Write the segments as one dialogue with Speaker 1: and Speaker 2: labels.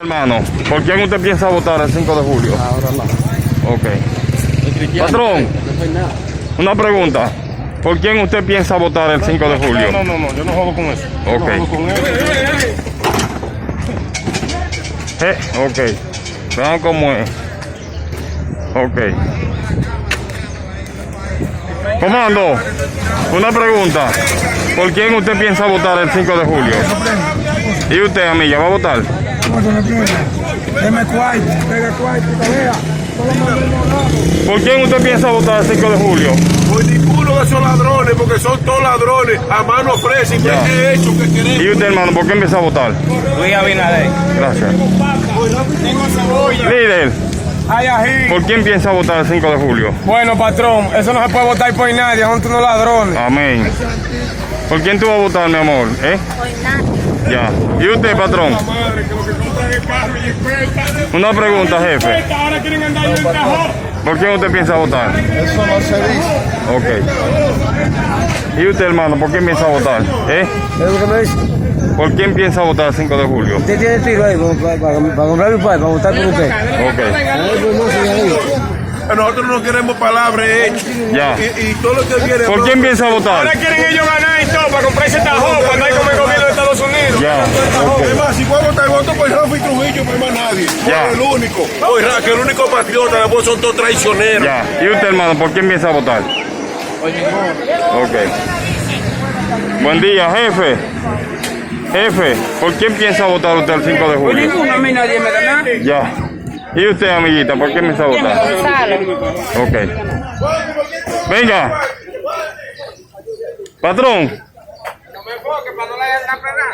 Speaker 1: Hermano, ¿por quién usted piensa votar el 5 de julio?
Speaker 2: Ahora no.
Speaker 1: Ok. Patrón, una pregunta. ¿Por quién usted piensa votar el 5 de julio?
Speaker 2: No, yo no juego con eso.
Speaker 1: Ok.
Speaker 2: Yo no juego con eso.
Speaker 1: Ok. Vean cómo es. Ok. Comando, una pregunta. ¿Por quién usted piensa votar el 5 de julio? ¿Y usted, amiga, va a votar? ¿Por quién usted piensa votar el 5 de julio?
Speaker 3: Por ninguno de esos ladrones, porque son todos ladrones, a mano fresca y
Speaker 1: Ya.
Speaker 3: ¿qué he hecho? ¿Qué queremos?
Speaker 1: ¿Y usted, hermano, por quién piensa votar?
Speaker 4: Luis Abinader.
Speaker 1: Gracias. Líder, ¿por quién piensa votar el 5 de julio?
Speaker 4: Bueno, patrón, eso no se puede votar por nadie, son unos ladrones.
Speaker 1: Amén. ¿Por quién tú vas a votar, mi amor? Ya. ¿Y usted, patrón? Una pregunta, jefe.
Speaker 3: Ahora quieren andar en el cajón.
Speaker 1: ¿Por quién usted piensa votar?
Speaker 2: Eso no se dice.
Speaker 1: Ok. ¿Y usted, hermano, por quién piensa votar?
Speaker 2: ¿Es lo que me dice?
Speaker 1: ¿Por quién piensa votar el 5 de julio?
Speaker 2: Usted tiene tiro ahí para comprar mi padre, para votar por usted.
Speaker 1: Ok.
Speaker 3: Nosotros no queremos palabras hechas.
Speaker 1: Ya.
Speaker 3: Y todo lo que viene.
Speaker 1: ¿Por quién piensa votar?
Speaker 4: Ahora quieren ellos ganar y todo para comprarse tajón cuando hay como el gobierno de Estados Unidos.
Speaker 1: Ya.
Speaker 3: Además, si voy a votar, voto por Rafi Trujillo, por más nadie.
Speaker 1: Ya.
Speaker 3: Por el único. Que el único patriota, después son todos traicioneros.
Speaker 1: Ya. ¿Y usted, hermano, por quién piensa votar? Ok. Buen día, jefe. Jefe, ¿por quién piensa votar usted el 5 de julio?
Speaker 4: Ninguno, a mí nadie me da nada.
Speaker 1: Ya. ¿Y usted, amiguita, por quién piensa votar? Ok. Venga. Patrón.
Speaker 4: No me enfoque para no le den la pena.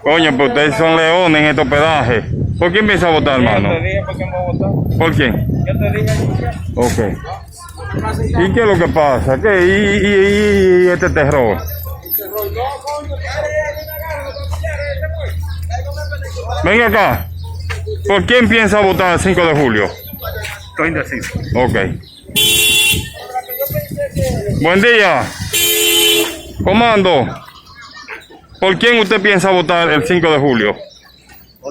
Speaker 1: Coño, pues ustedes son leones en este hospedaje. ¿Por quién piensa votar, hermano?
Speaker 4: Yo te dije por quién voy a votar.
Speaker 1: ¿Por quién?
Speaker 4: Yo te dije.
Speaker 1: Ok. ¿Y qué es lo que pasa? ¿Qué? ¿Y este terror? Venga acá. ¿Por quién piensa votar el 5 de julio?
Speaker 3: Estoy indeciso.
Speaker 1: Ok. Buen día. Comando. ¿Por quién usted piensa votar el 5 de julio?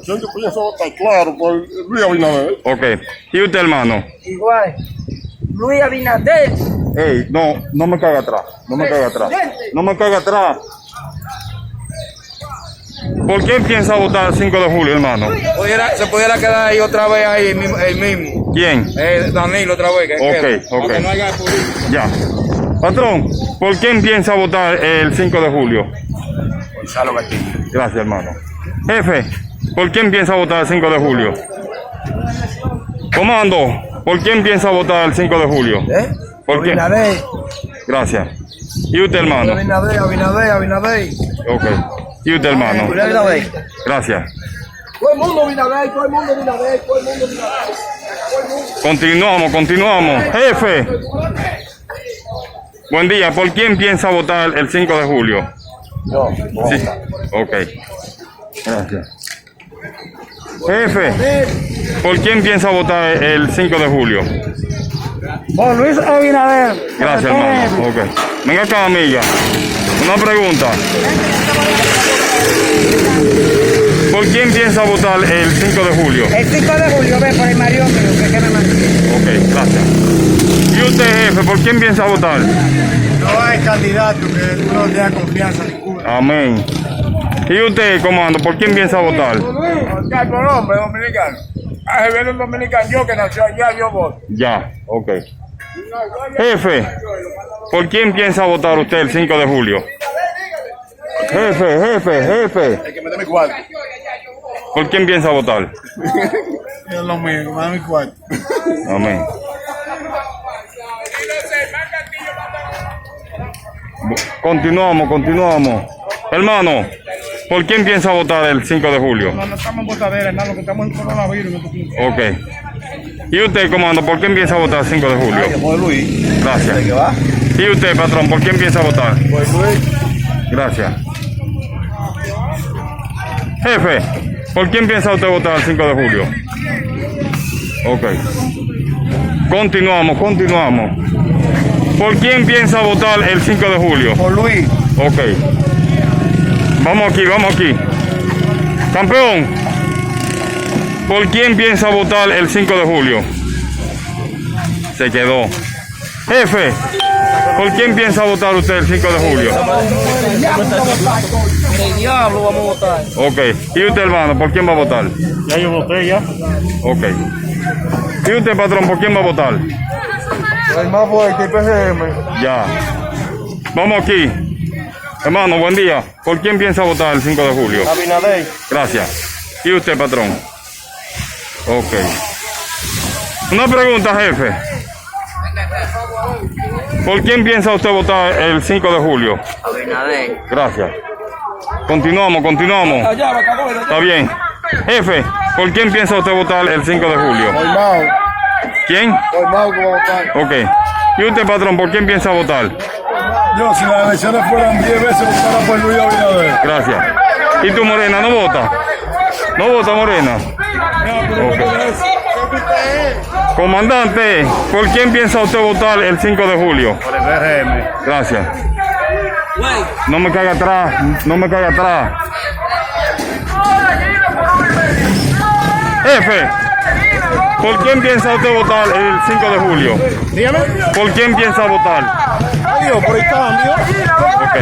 Speaker 3: Yo pienso votar claro por Luis Abinader.
Speaker 1: Ok. ¿Y usted, hermano?
Speaker 5: Igual. Luis Abinader.
Speaker 1: Ey, no me caiga atrás. No me caiga atrás. No me caiga atrás. ¿Por quién piensa votar el 5 de julio, hermano?
Speaker 4: Se pudiera quedar ahí otra vez ahí el mismo.
Speaker 1: ¿Quién?
Speaker 4: Danilo otra vez. Que
Speaker 1: Ok,
Speaker 4: quede.
Speaker 1: ok.
Speaker 4: Aunque no haya política.
Speaker 1: Ya. Patrón, ¿por quién piensa votar el 5 de julio?
Speaker 3: Gonzalo Martínez.
Speaker 1: Gracias, hermano. Jefe, ¿por quién piensa votar el 5 de julio? Comando, ¿por quién piensa votar el 5 de julio? ¿Por quién?
Speaker 2: Abinader.
Speaker 1: Gracias. ¿Y usted, hermano?
Speaker 2: Abinader.
Speaker 1: Ok. ¿Y usted, hermano?
Speaker 2: Abinader.
Speaker 1: Gracias.
Speaker 2: Todo el mundo Abinader, todo el mundo Abinader, todo el mundo Abinader.
Speaker 1: Continuamos. Jefe. Buen día, ¿por quién piensa votar el 5 de julio?
Speaker 2: Yo.
Speaker 1: Sí. Ok. Gracias. Jefe, ¿por quién piensa votar el 5 de julio?
Speaker 2: Por Luis Abinader.
Speaker 1: Gracias, hermano. Ok. Venga acá, amiga. Una pregunta. ¿Por quién piensa votar el 5 de julio?
Speaker 5: El 5 de julio, ve por el marido mío, que me mandó.
Speaker 1: Ok, gracias. ¿Y usted, jefe, por quién piensa votar?
Speaker 2: No hay candidato que no tenga confianza ninguna.
Speaker 1: Amén. ¿Y usted, comando, por quién piensa votar?
Speaker 4: Por hombre dominicano. A ver un dominicano, yo que nació allá, yo voto.
Speaker 1: Ya, ok. Jefe, ¿por quién piensa votar usted el 5 de julio? Jefe.
Speaker 3: El que me dé mi cuarto.
Speaker 1: ¿Por quién piensa votar?
Speaker 2: Es lo mismo, más mi cuarto.
Speaker 1: Amén. Continuamos. Hermano, ¿por quién piensa votar el 5 de julio?
Speaker 4: No estamos en botadera, nada, que estamos en coronavirus.
Speaker 1: Ok. ¿Y usted, comando, por quién piensa votar el 5 de julio?
Speaker 2: Por Luis.
Speaker 1: Gracias.
Speaker 2: ¿Qué va?
Speaker 1: ¿Y usted, patrón, por quién piensa votar?
Speaker 2: Por Luis.
Speaker 1: Gracias. Jefe, ¿por quién piensa usted votar el 5 de julio? Ok. Continuamos. ¿Por quién piensa votar el 5 de julio?
Speaker 2: Por Luis.
Speaker 1: Ok. Vamos aquí. Campeón, ¿por quién piensa votar el 5 de julio? Se quedó. Jefe, ¿por quién piensa votar usted el 5 de julio?
Speaker 5: El diablo vamos a votar.
Speaker 1: Ok. ¿Y usted, hermano, por quién va a votar?
Speaker 2: Ya yo voté ya.
Speaker 1: Ok. ¿Y usted, patrón, por quién va a votar?
Speaker 2: El más fuerte, PCM.
Speaker 1: Ya. Vamos aquí. Hermano, buen día. ¿Por quién piensa votar el 5 de julio?
Speaker 2: Abinader.
Speaker 1: Gracias. ¿Y usted, patrón? Ok. Una pregunta, jefe. ¿Por quién piensa usted votar el 5 de julio?
Speaker 5: Abinader.
Speaker 1: Gracias. Continuamos. Está bien. Jefe, ¿por quién piensa usted votar el 5 de julio?
Speaker 2: Por Mao.
Speaker 1: ¿Quién?
Speaker 2: Por Mao que va a votar.
Speaker 1: Ok. ¿Y usted, patrón, por quién piensa votar?
Speaker 2: Yo, si las elecciones fueran 10 veces, votara por Luis Abinader.
Speaker 1: Gracias. ¿Y tú, Morena, no vota? ¿No vota, Morena? Comandante, ¿por quién piensa usted votar el 5 de julio?
Speaker 2: Por el PRM.
Speaker 1: Gracias. No me caiga atrás. Jefe, ¿por quién piensa usted votar el 5 de julio?
Speaker 2: Dígame.
Speaker 1: ¿Por quién piensa votar?
Speaker 2: Adiós, por el cambio.
Speaker 1: Ok.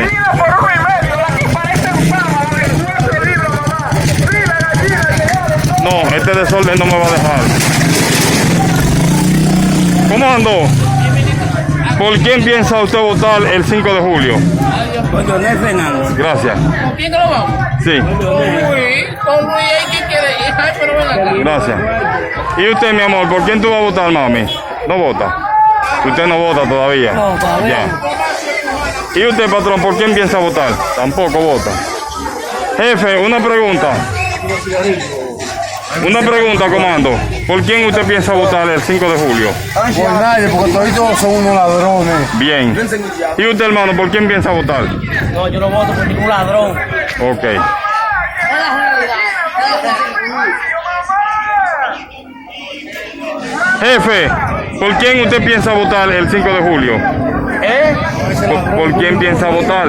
Speaker 1: No, este desorden no me va a dejar. Comando, ¿por quién piensa usted votar el 5 de julio?
Speaker 5: Con Leonel Fernández.
Speaker 1: Gracias.
Speaker 6: ¿Con quién que lo vamos?
Speaker 1: Sí,
Speaker 6: Con Luis, ¿quién quiere ir? Ay, pero ven acá.
Speaker 1: gracias. ¿Y usted, mi amor, por quién tú vas a votar, mami? ¿No vota? Usted no vota todavía.
Speaker 5: No, todavía.
Speaker 1: Ya. ¿Y usted, patrón, por quién piensa votar? Tampoco vota. Jefe, una pregunta. Una pregunta, comando. ¿Por quién usted piensa votar el 5 de julio?
Speaker 2: Por nadie, porque todos son unos ladrones.
Speaker 1: Bien. ¿Y usted, hermano, por quién piensa votar?
Speaker 5: No, yo no voto por ningún ladrón.
Speaker 1: Ok. Jefe, ¿por quién usted piensa votar el 5 de julio? ¿Por quién piensa votar?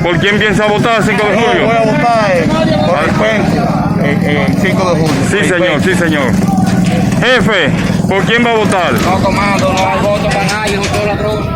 Speaker 1: ¿Por quién piensa votar el 5 de julio?
Speaker 2: Voy a votar por el puente, el 5 de julio.
Speaker 1: Sí, señor. Jefe, ¿por quién va a votar?
Speaker 5: No, comando, no hay voto para nadie, no soy ladrón.